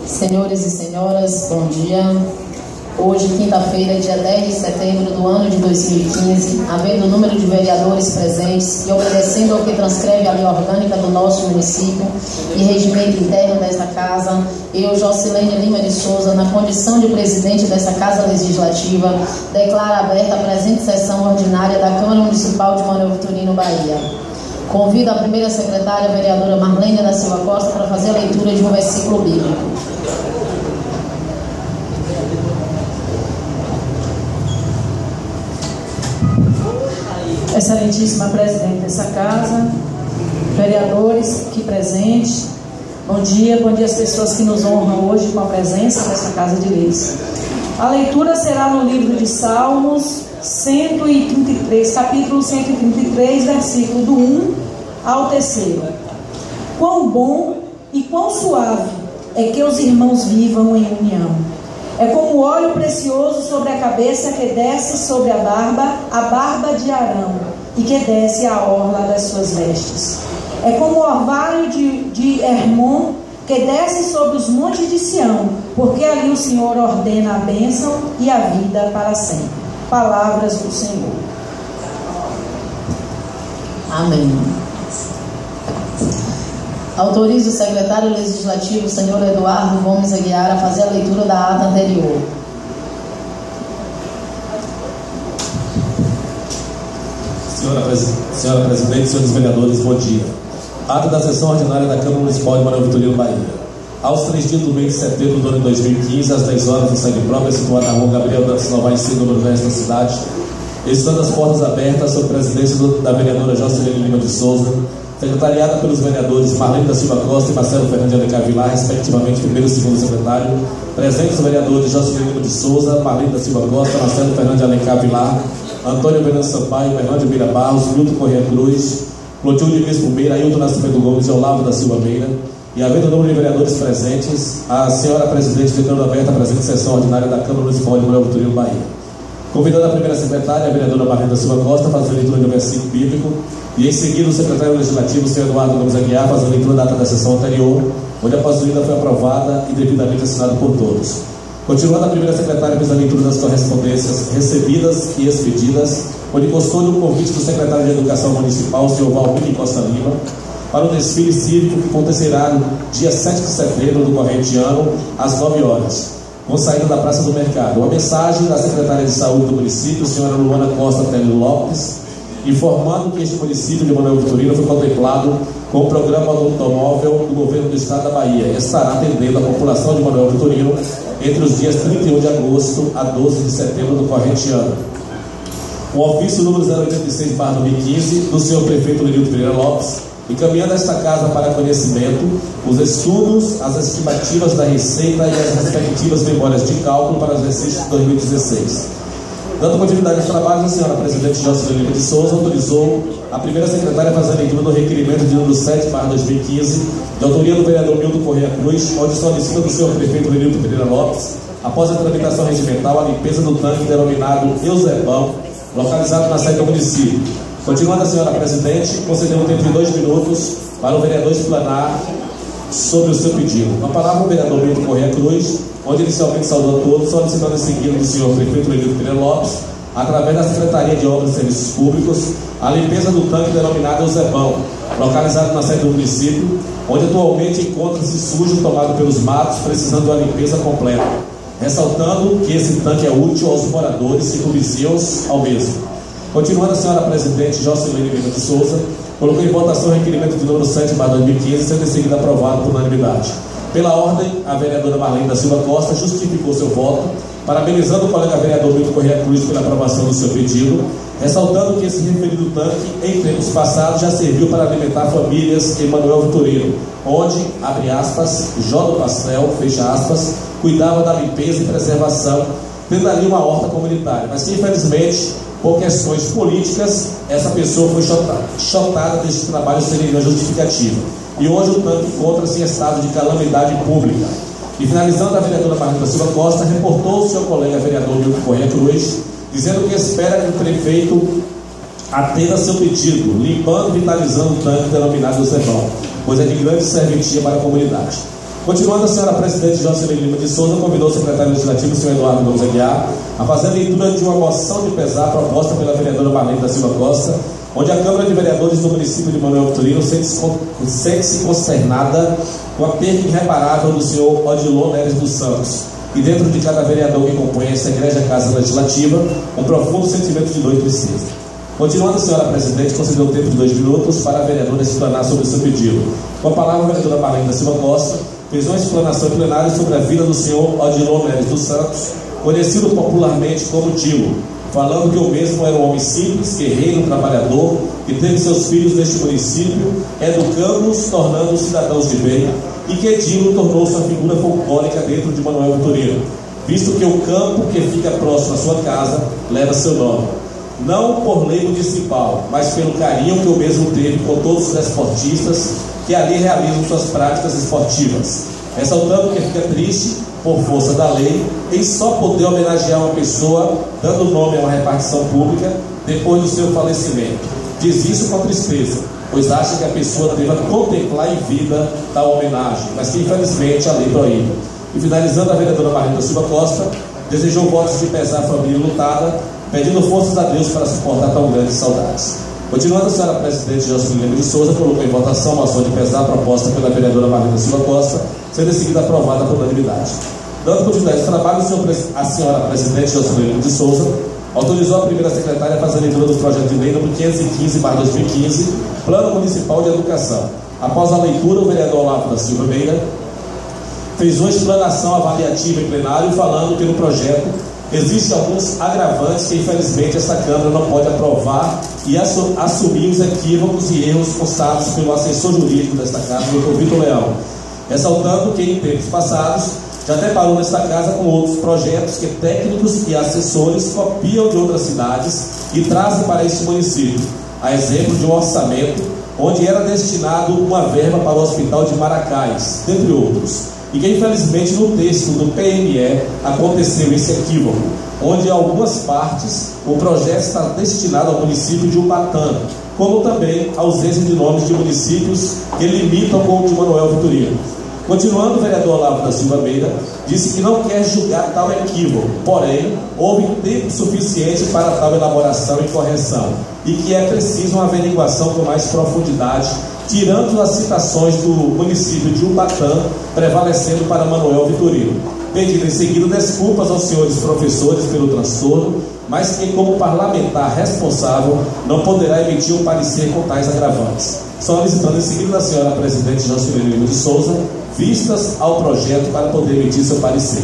Senhores e senhoras, bom dia. Hoje, quinta-feira, dia 10 de setembro do ano de 2015, havendo o número de vereadores presentes e obedecendo ao que transcreve a lei orgânica do nosso município e regimento interno desta casa, eu, Jocilene Lima de Souza, na condição de presidente desta Casa Legislativa, declaro aberta a presente sessão ordinária da Câmara Municipal de Manoel Vitorino, Bahia. Convido a primeira secretária, a vereadora Marlene da Silva Costa, para fazer a leitura de um versículo bíblico. Excelentíssima presidente dessa casa, vereadores aqui presentes, bom dia às pessoas que nos honram hoje com a presença nessa casa de leis. A leitura será no livro de Salmos 133, capítulo 133, versículo do 1 ao 3. Quão bom e quão suave é que os irmãos vivam em união. É como óleo precioso sobre a cabeça que desce sobre a barba de Arão, e que desce a orla das suas vestes. É como o orvalho de Hermon, que desce sobre os montes de Sião, porque ali o Senhor ordena a bênção e a vida para sempre. Palavras do Senhor. Amém. Autorizo o secretário legislativo, senhor Eduardo Gomes Aguiar, a fazer a leitura da ata anterior. Senhora Presidente, senhores vereadores, bom dia. Ata da sessão ordinária da Câmara Municipal de Manoel Vitorino, Bahia. Aos 3 dias do mês de setembro do ano de 2015, às 10 horas, no sangue próprio, situado na rua Gabriel Dantas Novaes, no noroeste da cidade, estando as portas abertas sob presidência da vereadora Jocilene Lima de Souza, secretariada pelos vereadores Marlene da Silva Costa e Marcelo Fernando de Alencar Vilar, respectivamente primeiro e segundo secretário, presentes os vereadores Jocilene Lima de Souza, Marlene da Silva Costa, Marcelo Fernando de Alencar Vilar, Antônio Venâncio Sampaio, Fernando Mira Barros, Milton Corrêa Cruz, Clotilde Bispo Meira, Ailton Nascimento Gomes e Olavo da Silva Meira, e havendo o número de vereadores presentes, a senhora Presidente declarou aberta a presente sessão ordinária da Câmara Municipal de Manoel Vitorino, Bahia. Convidando a primeira secretária, a vereadora Marlene da Silva Costa, a fazer a leitura do versículo bíblico, e em seguida o secretário legislativo, o senhor Eduardo Gomes Aguiar, fazer a leitura da ata da sessão anterior, onde a possuída foi aprovada e devidamente assinada por todos. Continuando, a primeira secretária fez a leitura das correspondências recebidas e expedidas, onde constou-lhe um convite do secretário de Educação Municipal, o senhor Valmir Costa Lima, para o desfile cívico que acontecerá no dia 7 de setembro do corrente ano, às 9 horas, com saída da Praça do Mercado. Uma mensagem da secretária de Saúde do município, senhora Luana Costa Telho Lopes, informando que este município de Manoel Vitorino foi contemplado com o programa automóvel do governo do estado da Bahia e estará atendendo a população de Manoel Vitorino entre os dias 31 de agosto a 12 de setembro do corrente ano. O ofício número 086/2015 do senhor prefeito Lenildo Pereira Lopes, encaminhando a esta casa para conhecimento os estudos, as estimativas da receita e as respectivas memórias de cálculo para os exercícios de 2016. Dando continuidade aos trabalhos, a senhora Presidente Jocilene Lima de Souza autorizou a primeira secretária a fazer a leitura do requerimento de número 7/2015, de autoria do vereador Milton Corrêa Cruz, onde solicita do senhor prefeito Lenildo Pereira Lopes, após a tramitação regimental, a limpeza do tanque denominado Eusebão, localizado na sede do município. Continuando, a senhora Presidente concedeu um tempo de 2 minutos para o vereador explanar sobre o seu pedido. Com a palavra, o vereador Milton Corrêa Cruz, onde inicialmente saudou a todos, solicitando em seguida do senhor prefeito Lenildo Pereira Lopes, através da Secretaria de Obras e Serviços Públicos, a limpeza do tanque denominado Eusebão, localizado na sede do município, onde atualmente encontra-se sujo tomado pelos matos, precisando de uma limpeza completa, ressaltando que esse tanque é útil aos moradores e vizinhos ao mesmo. Continuando, a senhora Presidente Jocilene Lima de Souza colocou em votação o requerimento de número 7/2015, sendo em seguida aprovado por unanimidade. Pela ordem, a vereadora Marlene da Silva Costa justificou seu voto, parabenizando o colega vereador Milton Corrêa Cruz pela aprovação do seu pedido, ressaltando que esse referido tanque, em tempos passados, já serviu para alimentar famílias em Manoel Vitorino, onde, abre aspas, Jó do Pastel, fecha aspas, cuidava da limpeza e preservação, tendo ali uma horta comunitária, mas que infelizmente, por questões políticas, essa pessoa foi chotada deste trabalho sem nenhuma justificativa. E hoje o tanque encontra-se em estado de calamidade pública. E finalizando, a vereadora Marlene da Silva Costa reportou o seu colega vereador Milton Corrêa Cruz, dizendo que espera que o prefeito atenda seu pedido, limpando e vitalizando o tanque denominado Eusebão, pois é de grande serventia para a comunidade. Continuando, a senhora presidente Jocelyn Lima de Souza convidou o secretário legislativo, o senhor Eduardo Gomes Aguiar, a fazer a leitura de uma moção de pesar proposta pela vereadora Marlene da Silva Costa, onde a Câmara de Vereadores do município de Manoel Vitorino sente-se consternada com a perda irreparável do senhor Odilon Neres dos Santos, e dentro de cada vereador que compõe essa egrégia Casa Legislativa, um profundo sentimento de dor e tristeza. Continuando, a senhora presidente concedeu tempo de 2 minutos para a vereadora explanar sobre o seu pedido. Com a palavra, a vereadora Marlene da Silva Costa fez uma explanação plenária sobre a vida do senhor Odilon Neres dos Santos, conhecido popularmente como Dilo, falando que o mesmo era um homem simples, guerreiro, trabalhador, que teve seus filhos neste município, educando-os, tornando-os cidadãos de bem, e que Dilo tornou-se uma figura folclórica dentro de Manoel Vitorino, visto que o campo que fica próximo à sua casa leva seu nome. Não por lei municipal, mas pelo carinho que o mesmo teve com todos os esportistas que ali realizam suas práticas esportivas, ressaltando que fica triste, por força da lei, em só poder homenagear uma pessoa dando nome a uma repartição pública depois do seu falecimento. Diz isso com tristeza, pois acha que a pessoa deva contemplar em vida tal homenagem, mas que infelizmente a lei proíbe. E finalizando, a vereadora Marlene da Silva Costa desejou votos de pesar à família lutada, pedindo forças a Deus para suportar tão grandes saudades. Continuando, a senhora presidente Jocelyn Lima de Souza colocou em votação a moção de pesar proposta pela vereadora Marlene da Silva Costa, sendo em seguida aprovada por unanimidade. Dando continuidade ao trabalho, a senhora presidente Jocelyn Lima de Souza autorizou a primeira secretária a fazer a leitura do projeto de lei número 515/2015, Plano Municipal de Educação. Após a leitura, o vereador Olavo da Silva Meira fez uma explanação avaliativa em plenário, falando que no projeto existem alguns agravantes que infelizmente esta Câmara não pode aprovar e assumir os equívocos e erros constados pelo assessor jurídico desta Casa, o Dr. Vitor Leão, ressaltando que em tempos passados já deparou nesta Casa com outros projetos que técnicos e assessores copiam de outras cidades e trazem para este município, a exemplo de um orçamento onde era destinado uma verba para o Hospital de Maracás, dentre outros. E que infelizmente no texto do PME aconteceu esse equívoco, onde em algumas partes o projeto está destinado ao município de Ubatã, como também a ausência de nomes de municípios que limitam com o de Manoel Vitorino. Continuando, o vereador Olavo da Silva Meira disse que não quer julgar tal equívoco, porém houve tempo suficiente para tal elaboração e correção, e que é preciso uma averiguação com mais profundidade, tirando as citações do município de Ubatã, prevalecendo para Manoel Vitorino, pedindo em seguida desculpas aos senhores professores pelo transtorno, mas que, como parlamentar responsável, não poderá emitir um parecer com tais agravantes. Solicitando em seguida da senhora presidente Jocelyn Lima de Souza vistas ao projeto para poder emitir seu parecer.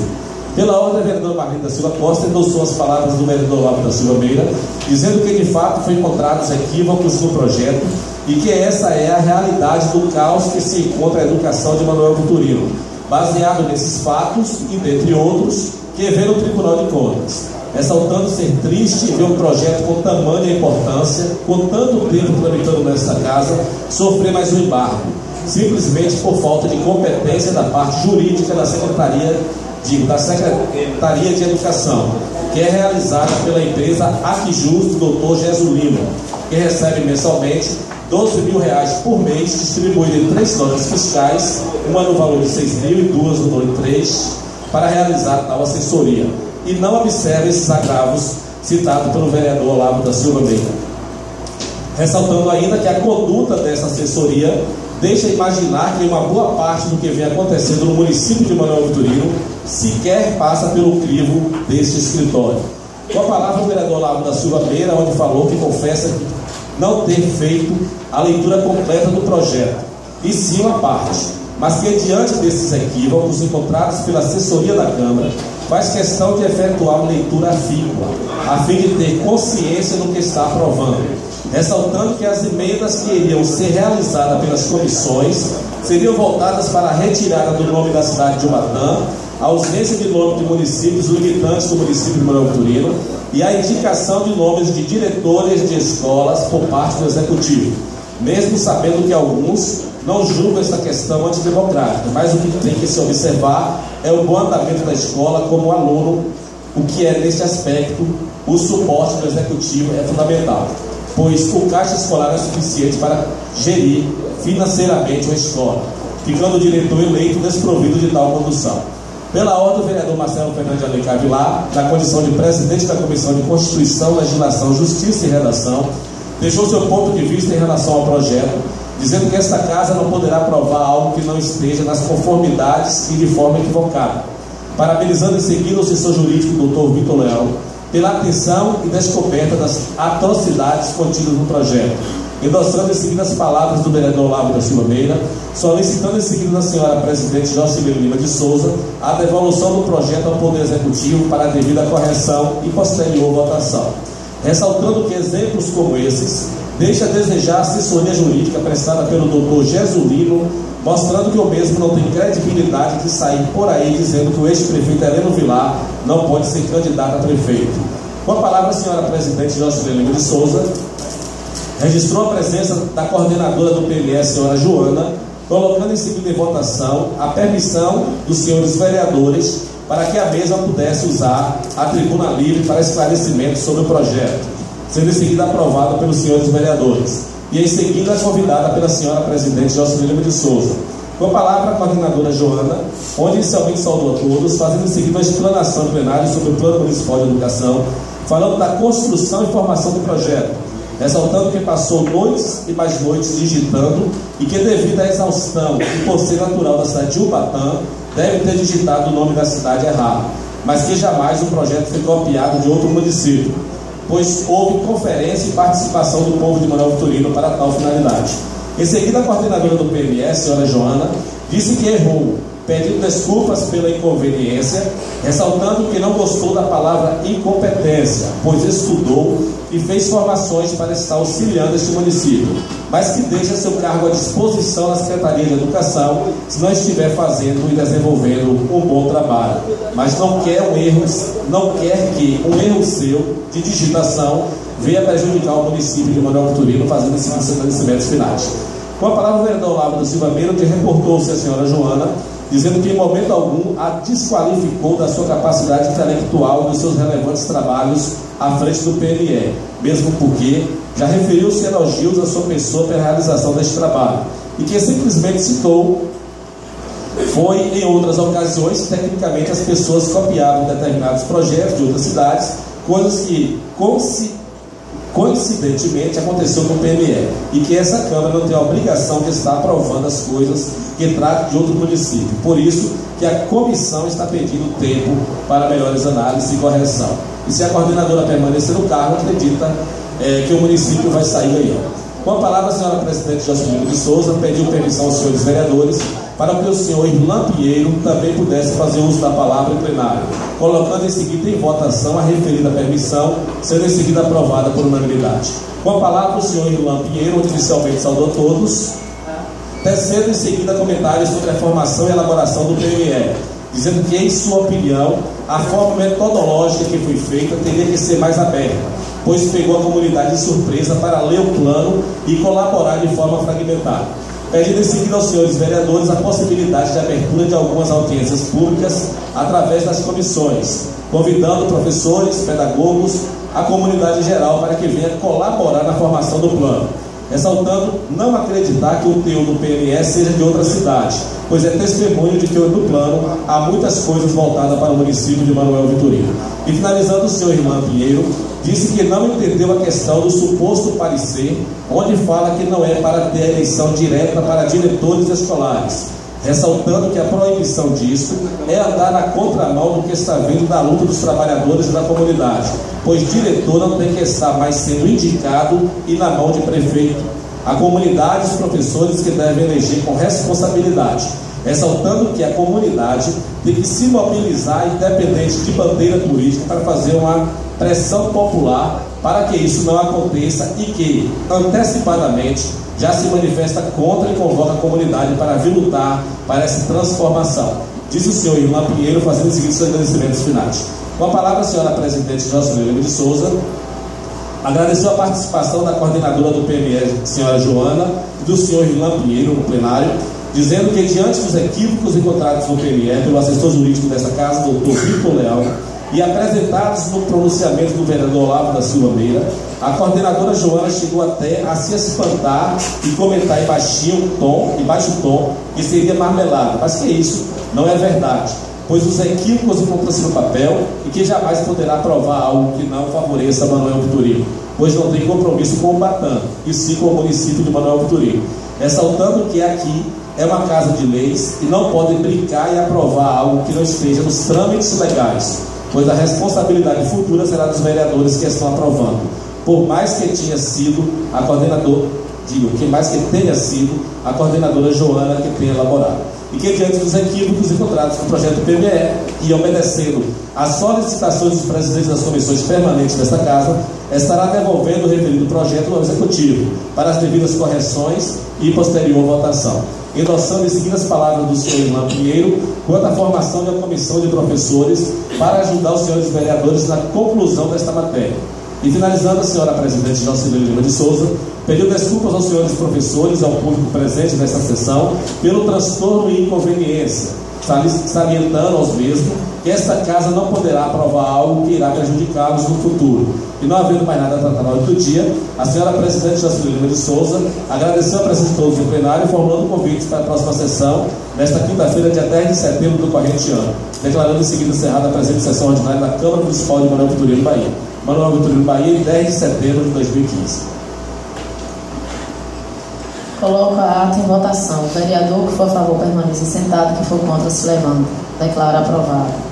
Pela ordem, a vereadora Marlene da Silva Costa endossou as palavras do vereador Olavo da Silva Meira, dizendo que de fato foi encontrados equívocos no projeto e que essa é a realidade do caos que se encontra a educação de Manoel Vitorino, baseado nesses fatos e, dentre outros, que vê no Tribunal de Contas, ressaltando ser triste ver um projeto com tamanha importância, com tanto tempo tramitando nesta casa, sofrer mais um embargo, simplesmente por falta de competência da parte jurídica da Secretaria de Educação, que é realizada pela empresa Aquijus do Dr. Jesus Lima, que recebe mensalmente R$12 mil por mês, distribuído em 3 notas fiscais, uma no valor de R$6 mil e 2 no valor de 3, para realizar tal assessoria, e não observa esses agravos citados pelo vereador Olavo da Silva Meira. Ressaltando ainda que a conduta dessa assessoria deixa imaginar que uma boa parte do que vem acontecendo no município de Manoel Vitorino sequer passa pelo crivo deste escritório. Com a palavra, o vereador Olavo da Silva Meira, onde falou que confessa não ter feito a leitura completa do projeto, e sim uma parte, mas que diante desses equívocos encontrados pela assessoria da Câmara, faz questão de efetuar uma leitura afíncua, a fim de ter consciência do que está aprovando, ressaltando que as emendas que iriam ser realizadas pelas comissões seriam voltadas para a retirada do nome da cidade de Ubatã, a ausência de nome de municípios limitantes do município de Manoel Vitorino e a indicação de nomes de diretores de escolas por parte do Executivo, mesmo sabendo que alguns não julgam essa questão antidemocrática, mas o que tem que se observar é o bom andamento da escola como aluno, o que é, nesse aspecto, o suporte do Executivo é fundamental, pois o caixa escolar é suficiente para gerir financeiramente uma escola. ficando o diretor eleito desprovido de tal condução. Pela ordem, o vereador Marcelo Fernandes de Alencar Vilar, na condição de presidente da Comissão de Constituição, Legislação, Justiça e Redação, deixou seu ponto de vista em relação ao projeto, dizendo que esta casa não poderá aprovar algo que não esteja nas conformidades e de forma equivocada. Parabenizando em seguida o assessor jurídico Dr. Vitor Leão pela atenção e descoberta das atrocidades contidas no projeto, endossando em seguida as palavras do vereador Olavo da Silva Meira, solicitando em seguida da senhora presidente Jocilene Lima de Souza a devolução do projeto ao Poder Executivo para a devida correção e posterior votação, ressaltando que exemplos como esses deixa a desejar a assessoria jurídica prestada pelo Dr. Jesulino, mostrando que o mesmo não tem credibilidade de sair por aí dizendo que o ex-prefeito Heleno Vilar não pode ser candidato a prefeito. Com a palavra, a senhora presidente Jocilene Lima de Souza registrou a presença da coordenadora do PME, senhora Joana, colocando em seguida em votação a permissão dos senhores vereadores para que a mesma pudesse usar a tribuna livre para esclarecimento sobre o projeto, sendo em seguida aprovada pelos senhores vereadores, e em seguida convidada pela senhora presidente Jocilene Lima de Souza. Com a palavra, a coordenadora Joana, onde inicialmente saudou a todos, fazendo em seguida uma explanação plenária sobre o Plano Municipal de Educação, falando da construção e formação do projeto, ressaltando que passou noites e mais noites digitando e que, devido à exaustão e por ser natural da cidade de Ubatã, deve ter digitado o nome da cidade errado, mas que jamais o projeto foi copiado de outro município, pois houve conferência e participação do povo de Manoel Vitorino para tal finalidade. Em seguida, a coordenadora do PME, senhora Joana, disse que errou, pedindo desculpas pela inconveniência, ressaltando que não gostou da palavra incompetência, pois estudou e fez formações para estar auxiliando este município, mas que deixa seu cargo à disposição na Secretaria de Educação se não estiver fazendo e desenvolvendo um bom trabalho, mas não quer que um erro seu de digitação venha prejudicar o município de Manoel Vitorino, fazendo esses esclarecimentos finais. Com a palavra, o vereador Olavo da Silva Meira, que reportou-se a senhora Joana, dizendo que em momento algum a desqualificou da sua capacidade intelectual e dos seus relevantes trabalhos à frente do PME, mesmo porque já referiu-se elogios à sua pessoa pela realização deste trabalho, e que simplesmente citou foi em outras ocasiões, tecnicamente as pessoas copiavam determinados projetos de outras cidades, coisas que coincidentemente aconteceu com o PME, e que essa Câmara não tem a obrigação de estar aprovando as coisas que tratam de outro município. Por isso que a comissão está pedindo tempo para melhores análises e correção. E se a coordenadora permanecer no cargo, acredita que o município vai sair ganhando. Com a palavra, a senhora presidente Jocilene de Souza pediu permissão aos senhores vereadores para que o senhor Irlan Pinheiro também pudesse fazer uso da palavra em plenário, colocando em seguida em votação a referida permissão, sendo em seguida aprovada por unanimidade. Com a palavra, o senhor Irlan Pinheiro, onde inicialmente saudou a todos, tecendo em seguida comentários sobre a formação e elaboração do PME, dizendo que, em sua opinião, a forma metodológica que foi feita teria que ser mais aberta, pois pegou a comunidade de surpresa para ler o plano e colaborar de forma fragmentada, pedindo em seguida aos senhores vereadores a possibilidade de abertura de algumas audiências públicas através das comissões, convidando professores, pedagogos, a comunidade em geral para que venha colaborar na formação do plano, ressaltando não acreditar que o teor do PME seja de outra cidade, pois é testemunho de que no plano há muitas coisas voltadas para o município de Manoel Vitorino. E finalizando, o senhor Irlan Pinheiro disse que não entendeu a questão do suposto parecer, onde fala que não é para ter a eleição direta para diretores escolares, ressaltando que a proibição disso é andar na contramão do que está vindo da luta dos trabalhadores e da comunidade, pois diretor não tem que estar mais sendo indicado e na mão de prefeito. A comunidade e os professores que devem eleger com responsabilidade, ressaltando que a comunidade tem que se mobilizar independente de bandeira política para fazer uma pressão popular para que isso não aconteça e que, antecipadamente, já se manifesta contra e convoca a comunidade para vir lutar para essa transformação. Diz o senhor Irlan Pinheiro, fazendo os seguintes agradecimentos finais. Com a palavra, a senhora presidente Jocilene Lima de Souza agradeceu a participação da coordenadora do PME, senhora Joana, e do senhor Irlan Pinheiro no plenário, dizendo que, diante dos equívocos encontrados no PME pelo assessor jurídico desta casa, doutor Vitor Leão, e apresentados no pronunciamento do vereador Olavo da Silva Meira, A coordenadora Joana chegou até a se espantar e comentar em baixo tom, que seria marmelada. Mas que isso não é verdade, pois os equívocos encontram-se no papel e que jamais poderá aprovar algo que não favoreça Manoel Vitorino, pois não tem compromisso com o Batã, e sim com o município de Manoel Vitorino. Ressaltando que aqui é uma casa de leis e não podem brincar e aprovar algo que não esteja nos trâmites legais, pois a responsabilidade futura será dos vereadores que estão aprovando, por mais que tenha sido a coordenadora Joana que tenha elaborado. E que diante dos equívocos encontrados no projeto PBE e obedecendo às solicitações dos presidentes das comissões permanentes desta casa, estará devolvendo o referido projeto ao Executivo para as devidas correções e posterior votação, endossando em seguida as palavras do senhor Irlan Pinheiro quanto à formação da comissão de professores para ajudar os senhores vereadores na conclusão desta matéria. E finalizando, a senhora presidente Jocilene Lima de Souza pediu desculpas aos senhores professores e ao público presente nesta sessão pelo transtorno e inconveniência, salientando aos mesmos que esta casa não poderá aprovar algo que irá prejudicá-los no futuro. E não havendo mais nada a tratar na hora do dia, a senhora presidente Jocilene Lima de Souza agradeceu a presença de todos no plenário, formulando convites para a próxima sessão, nesta quinta-feira, dia 10 de setembro do corrente ano, declarando em seguida encerrada a presente sessão ordinária da Câmara Municipal de Manoel Vitorino, Bahia. Manoel Vitorino, Bahia, 10 de setembro de 2015. Coloco a ata em votação. O vereador que for a favor permaneça sentado, que for contra se levanta. Declaro aprovado.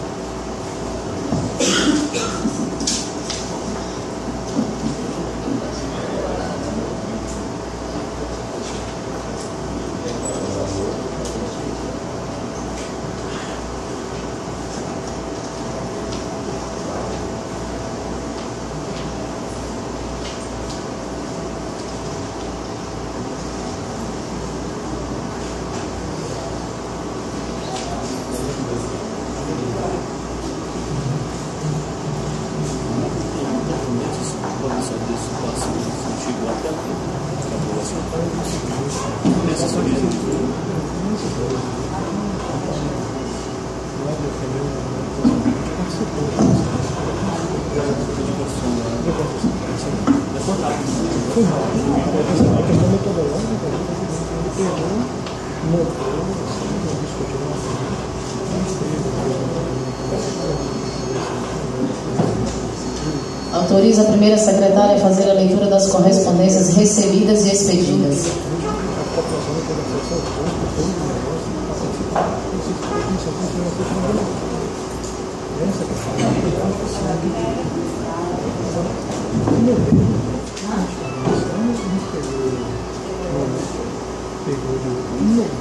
Autoriza a primeira secretária a fazer a leitura das correspondências recebidas e expedidas.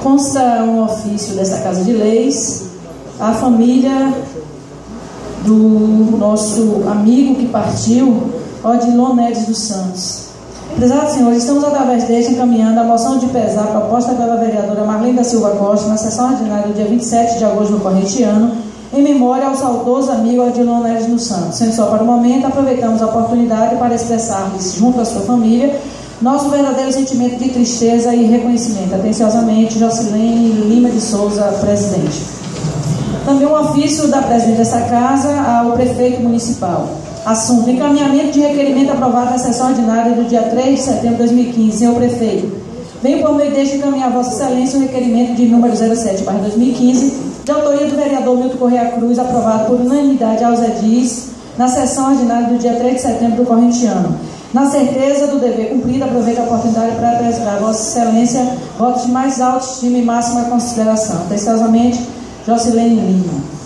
Consta um ofício desta Casa de Leis, a família do nosso amigo que partiu, Odilon Neves dos Santos. Prezados senhores, estamos através deste encaminhando a moção de pesar proposta pela vereadora Marlene da Silva Costa na sessão ordinária do dia 27 de agosto do corrente ano, em memória ao saudoso amigo Odilon Neves dos Santos. Sendo só para o momento, aproveitamos a oportunidade para expressar-lhes, junto à sua família, nosso verdadeiro sentimento de tristeza e reconhecimento. Atenciosamente, Jocilene Lima de Souza, presidente. Também um ofício da presidente desta casa ao prefeito municipal. Assunto: encaminhamento de requerimento aprovado na sessão ordinária do dia 3 de setembro de 2015. Senhor prefeito, venho por meio deste encaminhar a Vossa Excelência o requerimento de número 07/2015, de autoria do vereador Milton Correia Cruz, aprovado por unanimidade aos edis na sessão ordinária do dia 3 de setembro do corrente ano. Na certeza do dever cumprido, aproveito a oportunidade para apresentar a Vossa Excelência votos de mais alta estima e máxima consideração. Atenciosamente, Jocilene Lima.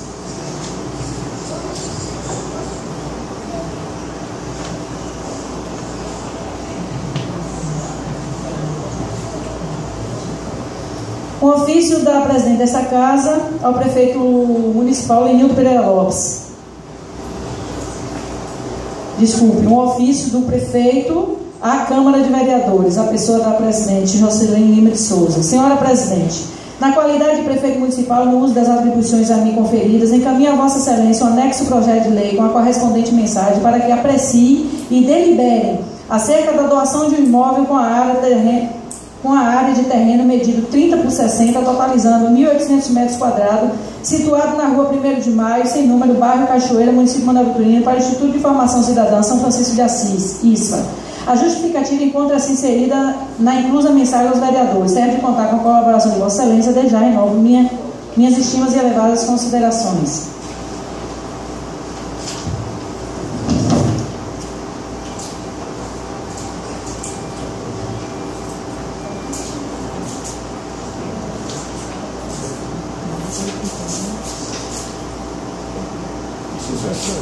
Um ofício da presidente desta casa ao prefeito municipal Lenildo Pereira Lopes. Desculpe, um ofício do prefeito à Câmara de Vereadores, a pessoa da presidente Jocilene Lima de Souza. Senhora presidente, na qualidade de prefeito municipal, no uso das atribuições a mim conferidas, encaminho a Vossa Excelência o anexo projeto de lei com a correspondente mensagem para que apreciem e deliberem acerca da doação de um imóvel com a área com a área de terreno medido 30 por 60, totalizando 1.800 metros quadrados, situado na rua 1º de Maio, sem número, bairro Cachoeira, município de Manoel Vitorino, para o Instituto de Formação Cidadã São Francisco de Assis, ISFA. A justificativa encontra-se inserida na inclusa mensagem aos vereadores. Serve de contar com a colaboração de Vossa Excelência, desde já renovo minhas estimas e elevadas considerações.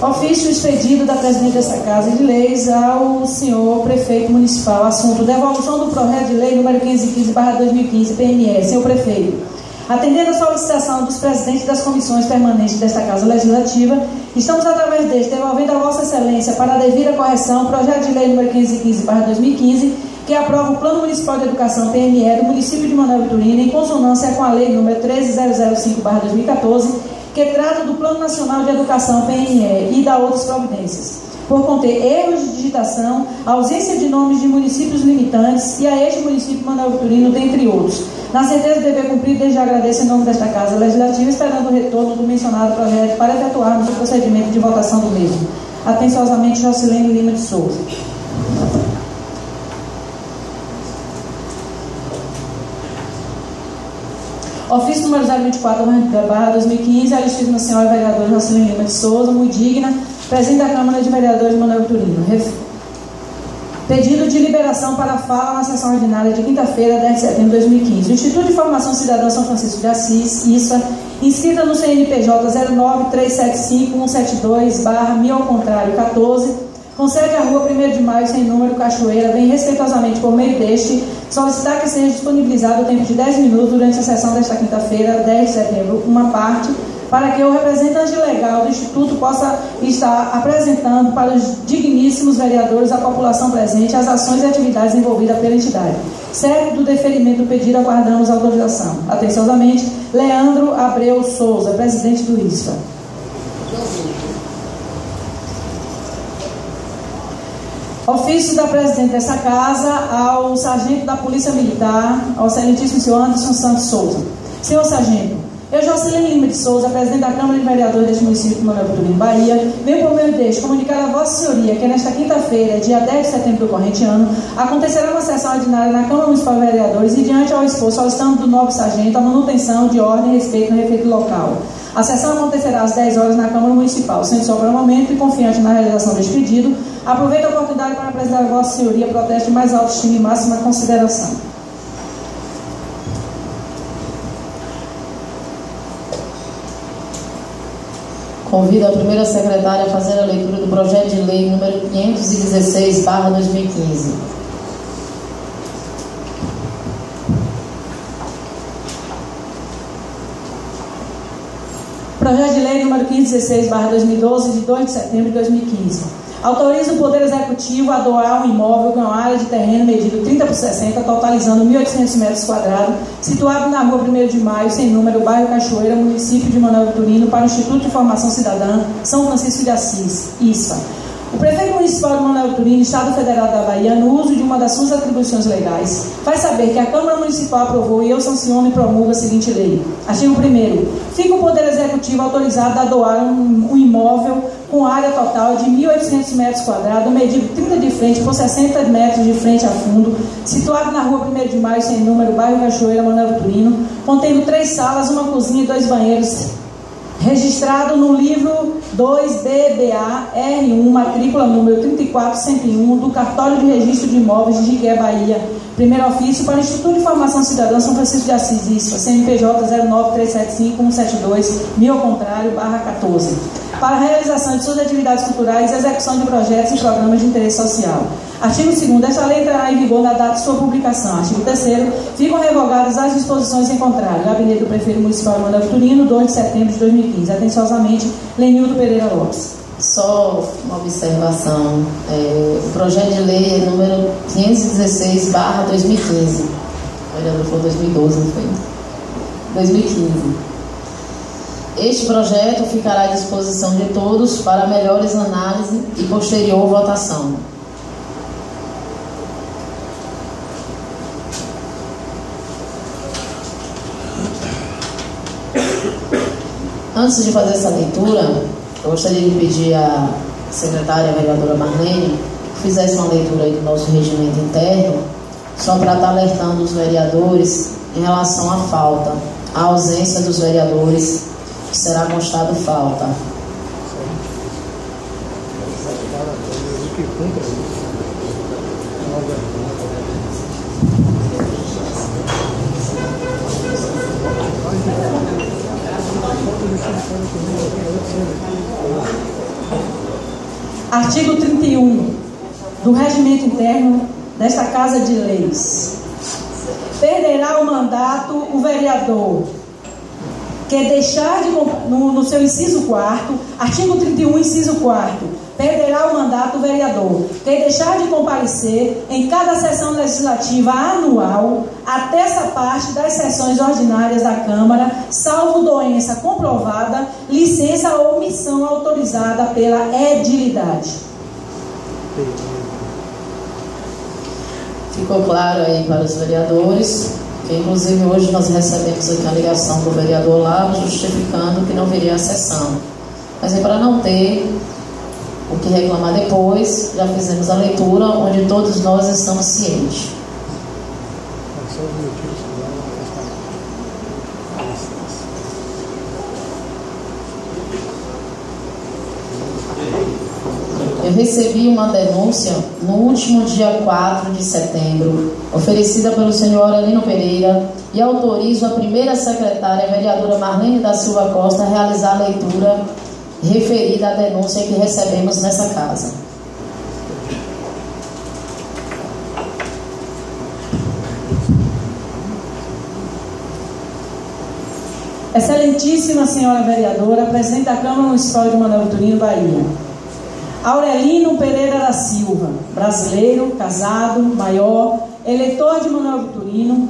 Ofício expedido da presidente dessa Casa de Leis ao senhor prefeito municipal. Assunto: devolução do projeto de lei número 515/2015, PME. Senhor prefeito, atendendo a solicitação dos presidentes das comissões permanentes desta Casa Legislativa, estamos, através deste, devolvendo a Vossa Excelência para a devida correção o projeto de lei número 515/2015, que aprova o Plano Municipal de Educação, PME, do município de Manoel Vitorino, em consonância com a lei número 13005/2014, que trata do Plano Nacional de Educação, PNE, e da outras providências, por conter erros de digitação, ausência de nomes de municípios limitantes e a este município de Manoel Vitorino, dentre outros. Na certeza de dever cumprido, desde já agradeço em nome desta Casa Legislativa, esperando o retorno do mencionado projeto para efetuarmos o procedimento de votação do mesmo. Atenciosamente, Jocilene Lima de Souza. Ofício número 024/2015, a Ilustríssima Senhora Vereadora Jocilene Lima de Souza, muito digna, presidente da Câmara de Vereadores de Manoel Vitorino. Pedido de liberação para fala na sessão ordinária de quinta-feira, 10 de setembro de 2015. O Instituto de Formação Cidadã São Francisco de Assis, ISFA, inscrita no CNPJ 09375-172/1000-14, concede à rua 1º de Maio, sem número, Cachoeira, vem respeitosamente por meio deste solicitar que seja disponibilizado o tempo de 10 minutos durante a sessão desta quinta-feira, 10 de setembro, uma parte, para que o representante legal do Instituto possa estar apresentando para os digníssimos vereadores, a população presente, as ações e atividades envolvidas pela entidade. Certo do deferimento do pedido, aguardamos a autorização. Atenciosamente, Leandro Abreu Souza, presidente do ISFA. Ofício da presidente dessa Casa ao sargento da Polícia Militar, ao excelentíssimo senhor Anderson Santos Souza. Senhor sargento, eu, Jocilene Lima de Souza, presidente da Câmara de Vereadores deste município de Manoel Vitorino, Bahia, venho por meio deste comunicar a Vossa Senhoria que nesta quinta-feira, dia 10 de setembro do corrente ano, acontecerá uma sessão ordinária na Câmara Municipal de Vereadores e, diante ao expor, solicitando do nobre sargento a manutenção de ordem e respeito no referido local. A sessão acontecerá às 10 horas na Câmara Municipal. Sendo só para o momento e confiante na realização deste pedido, aproveito a oportunidade para apresentar a Vossa Senhoria protesto de mais alta estima e máxima consideração. Convido a primeira secretária a fazer a leitura do projeto de lei número 516/2015. Projeto de lei número 516/2012, de 2 de setembro de 2015. Autoriza o Poder Executivo a doar um imóvel com área de terreno medido 30 por 60, totalizando 1.800 metros quadrados, situado na rua 1º de Maio, sem número, bairro Cachoeira, município de Manoel Vitorino, para o Instituto de Formação Cidadã São Francisco de Assis, ISFA. O prefeito municipal de Manoel Vitorino, Estado Federal da Bahia, no uso de uma das suas atribuições legais, faz saber que a Câmara Municipal aprovou e eu sanciono e promulgo a seguinte lei. Artigo 1º. Fica o Poder Executivo autorizado a doar um imóvel com área total de 1.800 metros quadrados, medido 30 de frente por 60 metros de frente a fundo, situado na rua 1º de Maio, sem número, bairro Cachoeira, Manoel Vitorino, contendo 3 salas, uma cozinha e 2 banheiros, registrado no livro 2DBA R1, matrícula número 34101, do Cartório de Registro de Imóveis de Jiquié, Bahia. Primeiro ofício para o Instituto de Formação Cidadã São Francisco de Assis, ISFA, CNPJ 09375-172-1000-14, para a realização de suas atividades culturais e execução de projetos e programas de interesse social. Artigo 2º. Esta lei entrará em vigor na data de sua publicação. Artigo 3º. Ficam revogadas as disposições em contrário. Gabinete do Prefeito Municipal de Manoel Vitorino, 2 de setembro de 2015. Atenciosamente, Lenildo Pereira Lopes. Só uma observação. O projeto de lei é número 516/2015. O vereador falou 2012, não foi? 2015. Este projeto ficará à disposição de todos para melhores análise e posterior votação. Antes de fazer essa leitura, eu gostaria de pedir à secretária, a vereadora Marlene, que fizesse uma leitura aí do nosso regimento interno, só para estar alertando os vereadores em relação à falta, à ausência dos vereadores, que será constado falta. Artigo 31 do Regimento Interno desta Casa de Leis. Perderá o mandato o vereador que deixar de... No seu inciso 4º, artigo 31, inciso 4º, perderá o mandato o vereador que deixar de comparecer em cada sessão legislativa anual até essa parte das sessões ordinárias da Câmara, salvo doença comprovada, licença ou omissão autorizada pela edilidade. Ficou claro aí para os vereadores, que inclusive hoje nós recebemos aqui a ligação do vereador lá, justificando que não viria a sessão. Mas é para não ter o que reclamar depois, já fizemos a leitura, onde todos nós estamos cientes. Eu recebi uma denúncia no último dia 4 de setembro, oferecida pelo senhor Aurelino Pereira, e autorizo a primeira secretária, a vereadora Marlene da Silva Costa, a realizar a leitura referida à denúncia que recebemos nessa casa. Excelentíssima senhora vereadora, presidente da Câmara Municipal de Manoel Vitorino, Bahia. Aurelino Pereira da Silva, brasileiro, casado, maior, eleitor de Manoel Vitorino,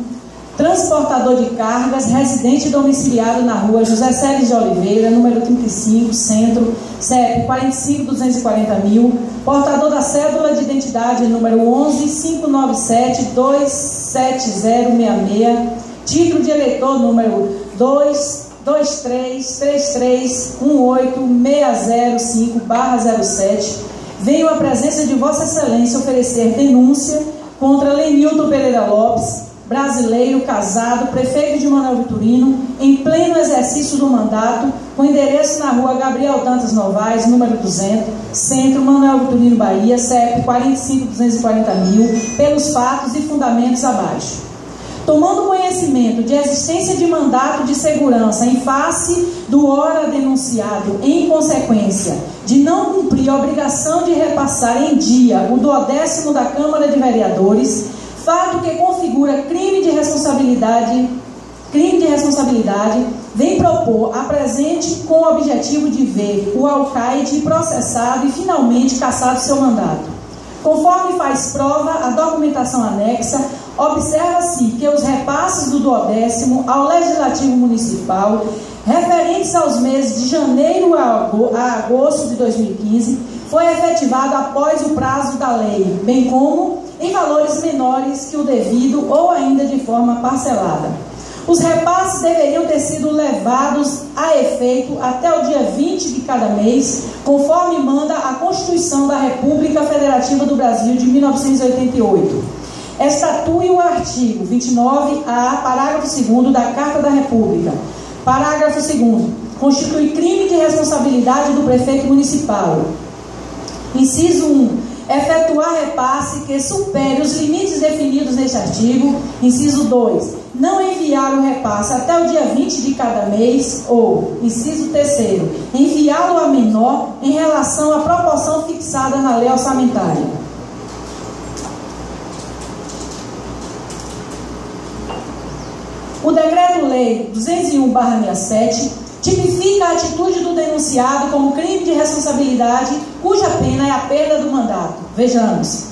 transportador de cargas, residente domiciliado na rua José Celes de Oliveira, número 35, Centro, CEP 45.240.000, portador da cédula de identidade número 11.597.27066, título de eleitor número 22333186005/07, venho à presença de Vossa Excelência oferecer denúncia contra Lenilton Pereira Lopes, brasileiro, casado, prefeito de Manoel Vitorino, em pleno exercício do mandato, com endereço na rua Gabriel Dantas Novaes, número 200, Centro, Manoel Vitorino, Bahia, CEP 45.240.000, pelos fatos e fundamentos abaixo. Tomando conhecimento de existência de mandato de segurança em face do ora denunciado, em consequência de não cumprir a obrigação de repassar em dia o 10º da Câmara de Vereadores, fato que configura crime de responsabilidade, vem propor a presente com o objetivo de ver o alcaide processado e finalmente cassado seu mandato. Conforme faz prova a documentação anexa, observa-se que os repasses do 10º ao Legislativo Municipal, referentes aos meses de janeiro a agosto de 2015, foi efetivado após o prazo da lei, bem como em valores menores que o devido ou ainda de forma parcelada. Os repasses deveriam ter sido levados a efeito até o dia 20 de cada mês, conforme manda a Constituição da República Federativa do Brasil de 1988. Estatui o artigo 29-A, parágrafo 2º da Carta da República. Parágrafo 2º. Constitui crime de responsabilidade do prefeito municipal. Inciso 1. Efetuar repasse que supere os limites definidos neste artigo. Inciso 2. Não enviar o repasse até o dia 20 de cada mês. Ou, inciso 3. Enviá-lo a menor em relação à proporção fixada na lei orçamentária. O Decreto-Lei 201/67 tipifica a atitude do denunciado como crime de responsabilidade, cuja pena é a perda do mandato. Vejamos.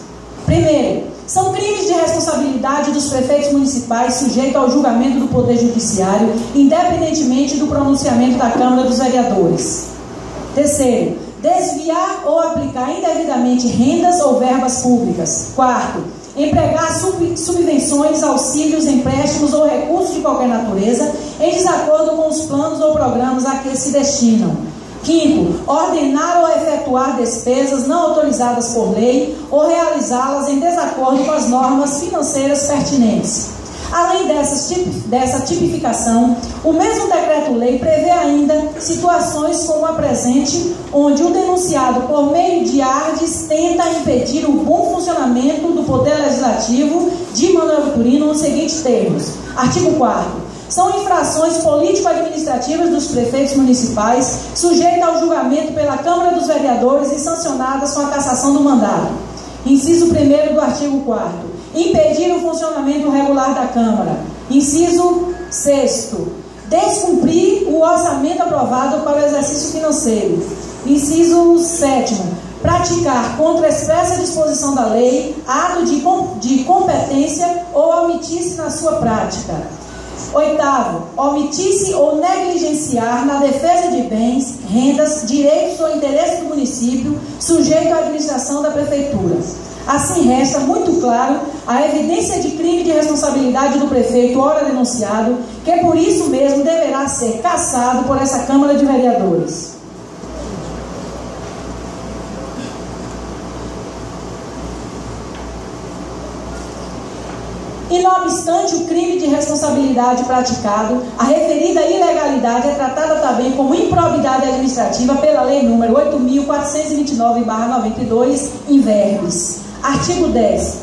Primeiro, são crimes de responsabilidade dos prefeitos municipais sujeitos ao julgamento do Poder Judiciário, independentemente do pronunciamento da Câmara dos Vereadores. Terceiro, desviar ou aplicar indevidamente rendas ou verbas públicas. Quarto, empregar subvenções, auxílios, empréstimos ou recursos de qualquer natureza em desacordo com os planos ou programas a que se destinam. Quinto, ordenar ou efetuar despesas não autorizadas por lei ou realizá-las em desacordo com as normas financeiras pertinentes. Além dessa tipificação, o mesmo decreto-lei prevê ainda situações como a presente, onde o denunciado, por meio de ardes, tenta impedir o bom funcionamento do Poder Legislativo de Manuel Vitorino nos seguintes termos. Artigo 4º. São infrações político-administrativas dos prefeitos municipais, sujeitas ao julgamento pela Câmara dos Vereadores e sancionadas com a cassação do mandato. Inciso 1º do artigo 4º. Impedir o funcionamento regular da Câmara. Inciso 6º. Descumprir o orçamento aprovado para o exercício financeiro. Inciso 7º. Praticar contra a expressa disposição da lei ato de competência ou omitir-se na sua prática. 8º, omitir-se ou negligenciar na defesa de bens, rendas, direitos ou interesses do município, sujeito à administração da Prefeitura. Assim, resta muito claro a evidência de crime de responsabilidade do prefeito, ora denunciado, que por isso mesmo deverá ser cassado por essa Câmara de Vereadores. E não obstante o crime de responsabilidade praticado, a referida ilegalidade é tratada também como improbidade administrativa pela Lei nº 8.429/92, in verbis. Artigo 10.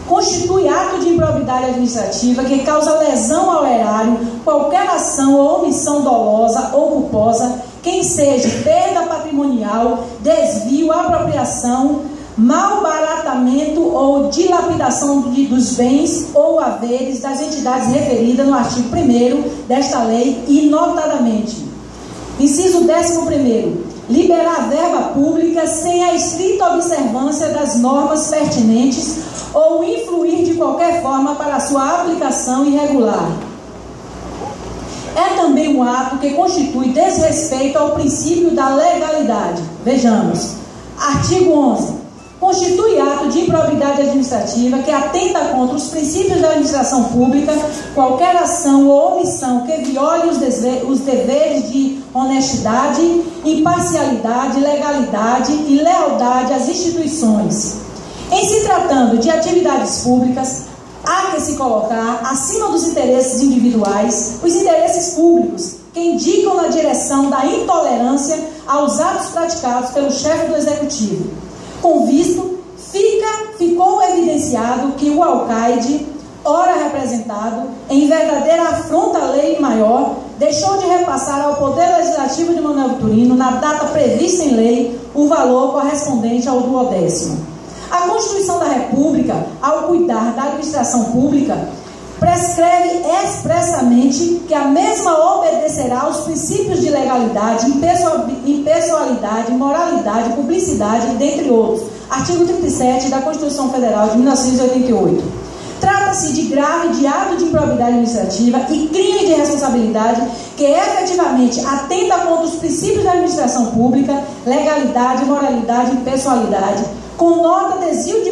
Constitui ato de improbidade administrativa que causa lesão ao erário qualquer ação ou omissão dolosa ou culposa, quem seja perda patrimonial, desvio, apropriação, malbaratamento ou dilapidação dos bens ou haveres das entidades referidas no artigo 1º desta lei e notadamente. Inciso 11º. Liberar verba pública sem a estrita observância das normas pertinentes ou influir de qualquer forma para a sua aplicação irregular. É também um ato que constitui desrespeito ao princípio da legalidade. Vejamos. Artigo 11. Constitui ato de improbidade administrativa que atenta contra os princípios da administração pública qualquer ação ou omissão que viole os deveres de honestidade, imparcialidade, legalidade e lealdade às instituições. Em se tratando de atividades públicas, há que se colocar acima dos interesses individuais os interesses públicos, que indicam na direção da intolerância aos atos praticados pelo chefe do Executivo. Com visto, ficou evidenciado que o alcaide, ora representado, em verdadeira afronta à lei maior, deixou de repassar ao Poder Legislativo de Manuel Vitorino, na data prevista em lei, o valor correspondente ao 12º. A Constituição da República, ao cuidar da administração pública, prescreve expressamente que a mesma obedecerá aos princípios de legalidade, impessoalidade, moralidade, publicidade, dentre outros. Artigo 37 da Constituição Federal de 1988. Trata-se de grave de ato de improbidade administrativa e crime de responsabilidade que efetivamente atenta contra os princípios da administração pública, legalidade, moralidade e impessoalidade, com nota desvio de